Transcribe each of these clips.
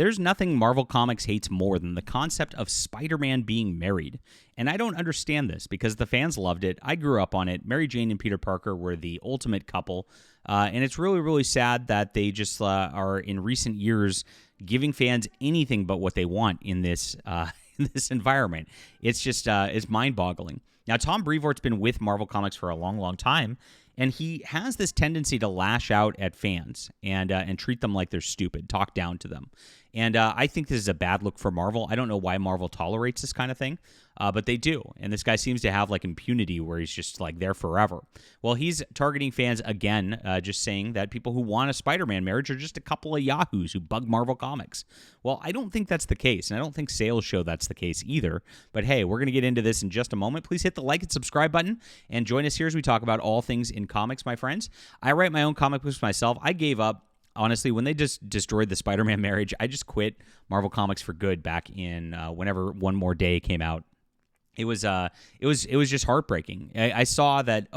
There's nothing Marvel Comics hates more than the concept of Spider-Man being married. And I don't understand this because the fans loved it. I grew up on it. Mary Jane and Peter Parker were the ultimate couple. And it's really, really sad that they just are, in recent years, giving fans anything but what they want in this in this environment. It's just it's mind-boggling. Now, Tom Brevoort's been with Marvel Comics for a long, long time, and he has this tendency to lash out at fans and treat them like they're stupid, talk down to them. And I think this is a bad look for Marvel. I don't know why Marvel tolerates this kind of thing, but they do. And this guy seems to have like impunity where he's just like there forever. Well, he's targeting fans again, just saying that people who want a Spider-Man marriage are just a couple of yahoos who bug Marvel Comics. Well, I don't think that's the case, and I don't think sales show that's the case either. But hey, we're going to get into this in just a moment. Please hit the like and subscribe button and join us here as we talk about all things in comics, my friends. I write my own comic books myself. I gave up. Honestly, when they just destroyed the Spider-Man marriage, I just quit Marvel Comics for good back in whenever One More Day came out. It was just heartbreaking. I saw that,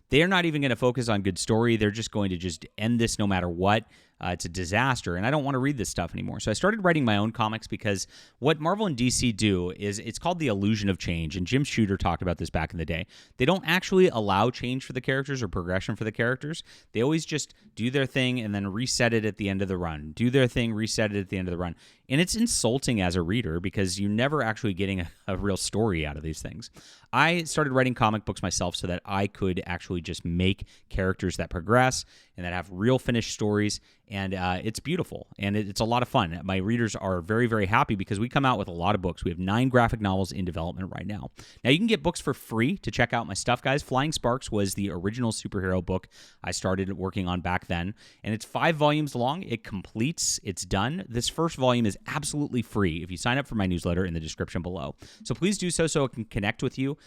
they're not even going to focus on good story. They're just going to just end this no matter what. It's a disaster, and I don't want to read this stuff anymore. So I started writing my own comics because what Marvel and DC do is it's called the illusion of change, and Jim Shooter talked about this back in the day. They don't actually allow change for the characters or progression for the characters. They always just do their thing and then reset it at the end of the run. Do their thing, reset it at the end of the run. And it's insulting as a reader because you're never actually getting a real story out of these things. I started writing comic books myself so that I could actually just make characters that progress and that have real finished stories, and it's beautiful, and it's a lot of fun. My readers are very, very happy because we come out with a lot of books. We have 9 graphic novels in development right now. Now, you can get books for free to check out my stuff, guys. Flying Sparks was the original superhero book I started working on back then, and it's 5 volumes long. It completes. It's done. This first volume is absolutely free if you sign up for my newsletter in the description below. So please do so I can connect with you.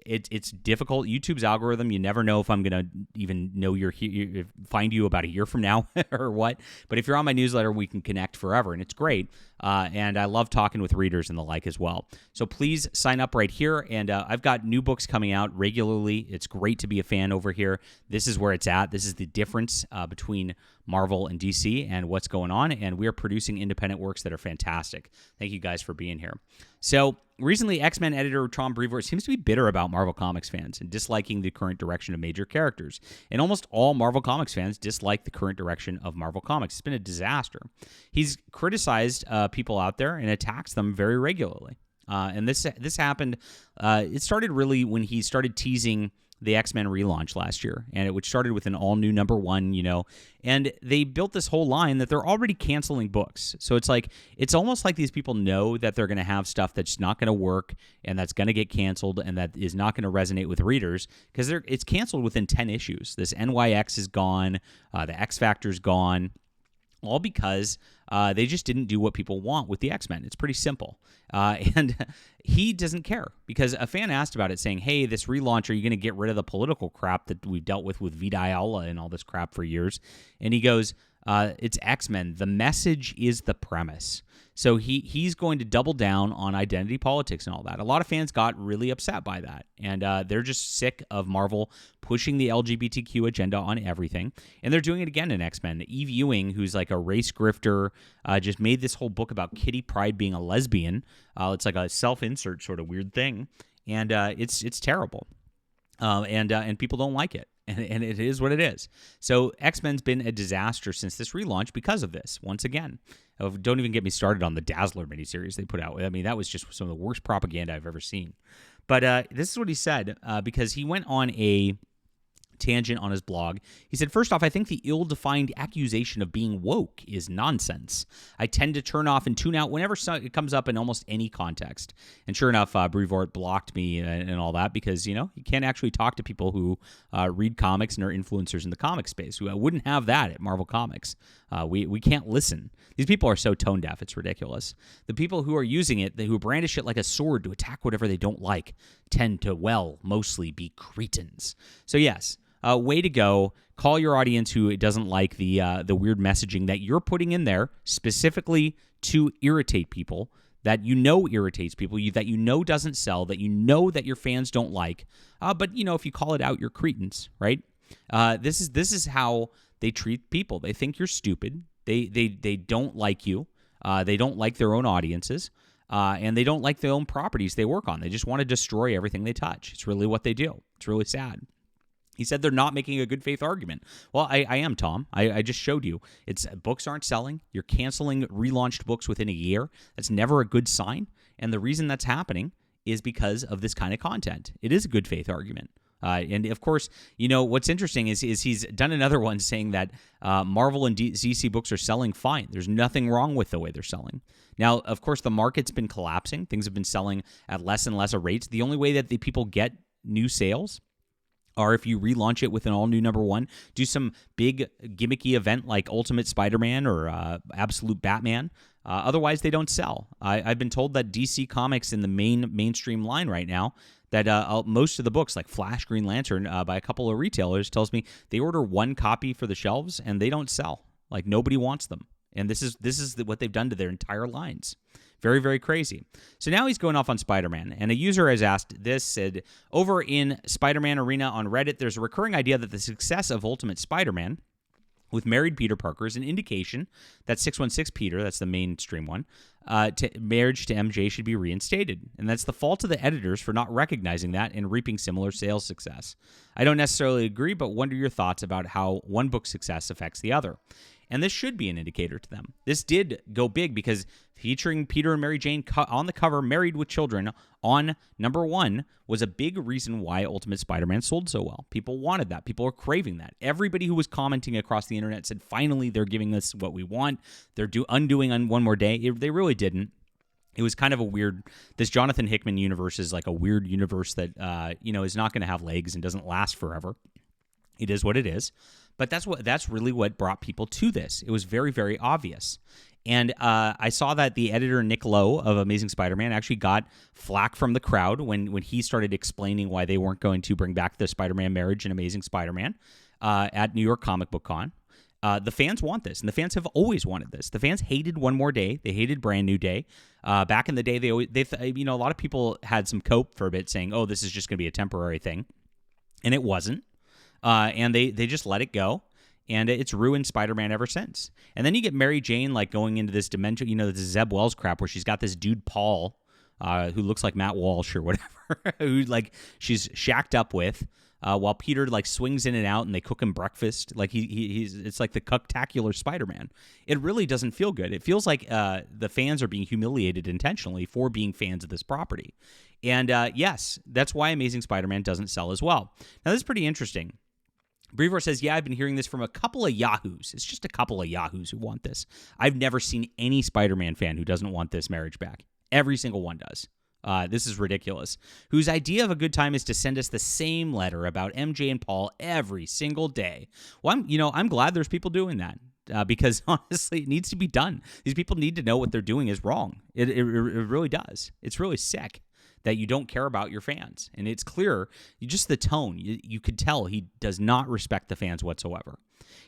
It's difficult. YouTube's algorithm, you never know if I'm going to even know you're here, find you about a year from now or what. But if you're on my newsletter, we can connect forever, and it's great. And I love talking with readers and the like as well. So please sign up right here. And I've got new books coming out regularly. It's great to be a fan over here. This is where it's at. This is the difference between Marvel and DC and what's going on. And we are producing independent works that are fantastic. Thank you guys for being here. So recently, X-Men editor Tom Brevoort seems to be bitter about Marvel Comics fans and disliking the current direction of major characters. And almost all Marvel Comics fans dislike the current direction of Marvel Comics. It's been a disaster. He's criticized people out there and attacks them very regularly. And this happened, it started really when he started teasing the X-Men relaunch last year, and which started with an all-new number 1, and they built this whole line that they're already canceling books. So it's almost like these people know that they're going to have stuff that's not going to work and that's going to get canceled and that is not going to resonate with readers because it's canceled within 10 issues. This NYX is gone, the X Factor's gone, all because they just didn't do what people want with the X-Men. It's pretty simple. And he doesn't care because a fan asked about it saying, hey, this relaunch, are you going to get rid of the political crap that we've dealt with Vita Ayala and all this crap for years? And he goes, it's X-Men. The message is the premise. So he's going to double down on identity politics and all that. A lot of fans got really upset by that, and they're just sick of Marvel pushing the LGBTQ agenda on everything, and they're doing it again in X-Men. Eve Ewing, who's like a race grifter, just made this whole book about Kitty Pryde being a lesbian. It's like a self-insert sort of weird thing, and it's terrible, and people don't like it. And it is what it is. So X-Men's been a disaster since this relaunch because of this, once again. Don't even get me started on the Dazzler miniseries they put out. I mean, that was just some of the worst propaganda I've ever seen. But this is what he said, because he went on a tangent on his blog. He said, first off, I think the ill-defined accusation of being woke is nonsense. I tend to turn off and tune out whenever it comes up in almost any context. And sure enough, Brevoort blocked me and all that because, you can't actually talk to people who read comics and are influencers in the comic space. We wouldn't have that at Marvel Comics. We can't listen. These people are so tone deaf, it's ridiculous. The people who are using it, who brandish it like a sword to attack whatever they don't like, tend to, mostly be cretins. So yes, way to go. Call your audience who doesn't like the weird messaging that you're putting in there specifically to irritate people, that irritates people, that doesn't sell, that that your fans don't like. But if you call it out, you're cretins, right? This is how they treat people. They think you're stupid. They don't like you. They don't like their own audiences, and they don't like their own properties they work on. They just want to destroy everything they touch. It's really what they do. It's really sad. He said they're not making a good faith argument. Well, I am, Tom. I just showed you. It's books aren't selling. You're canceling relaunched books within a year. That's never a good sign. And the reason that's happening is because of this kind of content. It is a good faith argument. And of course, what's interesting is he's done another one saying that Marvel and DC books are selling fine. There's nothing wrong with the way they're selling. Now, of course, the market's been collapsing. Things have been selling at less and less rates. The only way that the people get new sales or if you relaunch it with an all-new #1, do some big gimmicky event like Ultimate Spider-Man or Absolute Batman. Otherwise, they don't sell. I've been told that DC Comics in the mainstream line right now, that most of the books, like Flash, Green Lantern, by a couple of retailers, tells me they order one copy for the shelves and they don't sell. Like, nobody wants them. And this is what they've done to their entire lines. Very, very crazy. So now he's going off on Spider-Man, and a user has asked this, said, over in Spider-Man Arena on Reddit, there's a recurring idea that the success of Ultimate Spider-Man with married Peter Parker is an indication that 616 Peter, that's the mainstream one, marriage to MJ should be reinstated. And that's the fault of the editors for not recognizing that and reaping similar sales success. I don't necessarily agree, but wonder your thoughts about how one book's success affects the other. And this should be an indicator to them. This did go big because featuring Peter and Mary Jane on the cover, married with children, on #1 was a big reason why Ultimate Spider-Man sold so well. People wanted that. People were craving that. Everybody who was commenting across the internet said, finally, they're giving us what we want. They're undoing on One More Day. They really didn't. It was kind of a weird, this Jonathan Hickman universe is like a weird universe that, is not going to have legs and doesn't last forever. It is what it is. But that's really what brought people to this. It was very, very obvious. And I saw that the editor, Nick Lowe, of Amazing Spider-Man, actually got flack from the crowd when he started explaining why they weren't going to bring back the Spider-Man marriage in Amazing Spider-Man at New York Comic Book Con. The fans want this, and the fans have always wanted this. The fans hated One More Day. They hated Brand New Day. Back in the day, a lot of people had some cope for a bit saying, oh, this is just going to be a temporary thing. And it wasn't. And they just let it go, and it's ruined Spider-Man ever since. And then you get Mary Jane like going into this dimension, this Zeb Wells crap where she's got this dude Paul, who looks like Matt Walsh or whatever, who like she's shacked up with, while Peter like swings in and out and they cook him breakfast. Like he's it's like the cucktacular Spider-Man. It really doesn't feel good. It feels like the fans are being humiliated intentionally for being fans of this property. And yes, that's why Amazing Spider-Man doesn't sell as well. Now this is pretty interesting. Brevoort says, yeah, I've been hearing this from a couple of yahoos. It's just a couple of yahoos who want this. I've never seen any Spider-Man fan who doesn't want this marriage back. Every single one does. This is ridiculous. Whose idea of a good time is to send us the same letter about MJ and Paul every single day. Well, I'm glad there's people doing that. Because honestly, it needs to be done. These people need to know what they're doing is wrong. It really does. It's really sick that you don't care about your fans. And it's clear, just the tone, you could tell he does not respect the fans whatsoever.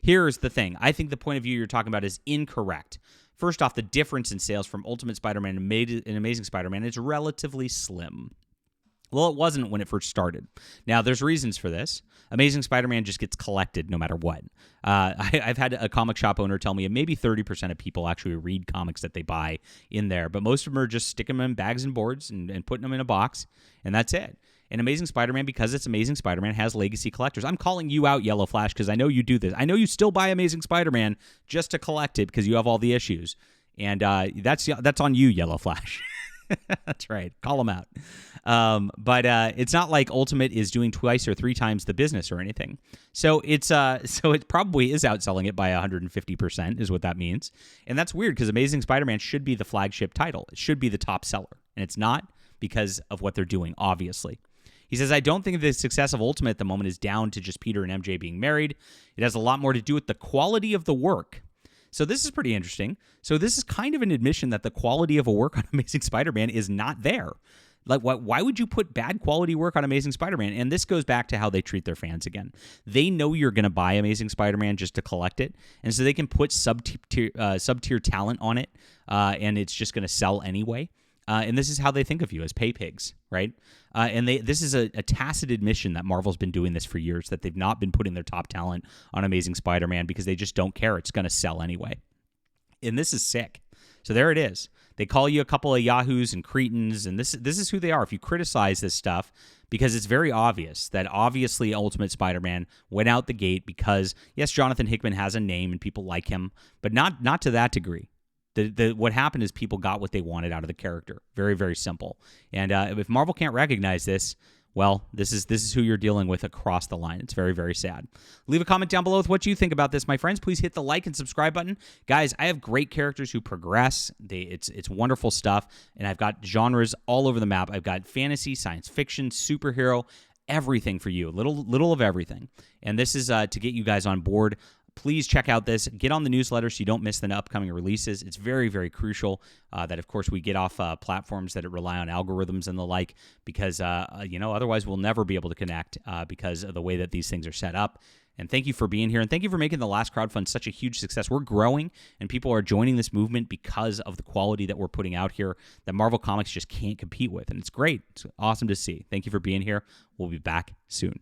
Here's the thing. I think the point of view you're talking about is incorrect. First off, the difference in sales from Ultimate Spider-Man and Amazing Spider-Man is relatively slim. Well, it wasn't when it first started. Now, there's reasons for this. Amazing Spider-Man just gets collected no matter what. I've had a comic shop owner tell me maybe 30% of people actually read comics that they buy in there, but most of them are just sticking them in bags and boards and putting them in a box, and that's it. And Amazing Spider-Man, because it's Amazing Spider-Man, has legacy collectors. I'm calling you out, Yellow Flash, because I know you do this. I know you still buy Amazing Spider-Man just to collect it because you have all the issues. And that's on you, Yellow Flash. That's right. Call them out. But it's not like Ultimate is doing 2 or 3 times the business or anything. So it probably is outselling it by 150% is what that means. And that's weird because Amazing Spider-Man should be the flagship title. It should be the top seller. And it's not because of what they're doing, obviously. He says, I don't think the success of Ultimate at the moment is down to just Peter and MJ being married. It has a lot more to do with the quality of the work. So this is pretty interesting. So this is kind of an admission that the quality of a work on Amazing Spider-Man is not there. Like, why would you put bad quality work on Amazing Spider-Man? And this goes back to how they treat their fans again. They know you're going to buy Amazing Spider-Man just to collect it, and so they can put sub-tier talent on it, and it's just going to sell anyway. And this is how they think of you, as pay pigs, right? And this is a tacit admission that Marvel's been doing this for years, that they've not been putting their top talent on Amazing Spider-Man because they just don't care. It's going to sell anyway. And this is sick. So there it is. They call you a couple of yahoos and cretins, and this is who they are. If you criticize this stuff, because it's very obvious that obviously Ultimate Spider-Man went out the gate because, yes, Jonathan Hickman has a name and people like him, but not to that degree. What happened is people got what they wanted out of the character. Very, very simple. And if Marvel can't recognize this, well, this is who you're dealing with across the line. It's very, very sad. Leave a comment down below with what you think about this, my friends. Please hit the like and subscribe button. Guys, I have great characters who progress. It's wonderful stuff, and I've got genres all over the map. I've got fantasy, science fiction, superhero, everything for you. Little of everything. And this is to get you guys on board. Please check out this. Get on the newsletter so you don't miss the upcoming releases. It's very, very crucial that, of course, we get off platforms that rely on algorithms and the like because, otherwise we'll never be able to connect because of the way that these things are set up. And thank you for being here, and thank you for making the last crowdfund such a huge success. We're growing, and people are joining this movement because of the quality that we're putting out here that Marvel Comics just can't compete with, and it's great. It's awesome to see. Thank you for being here. We'll be back soon.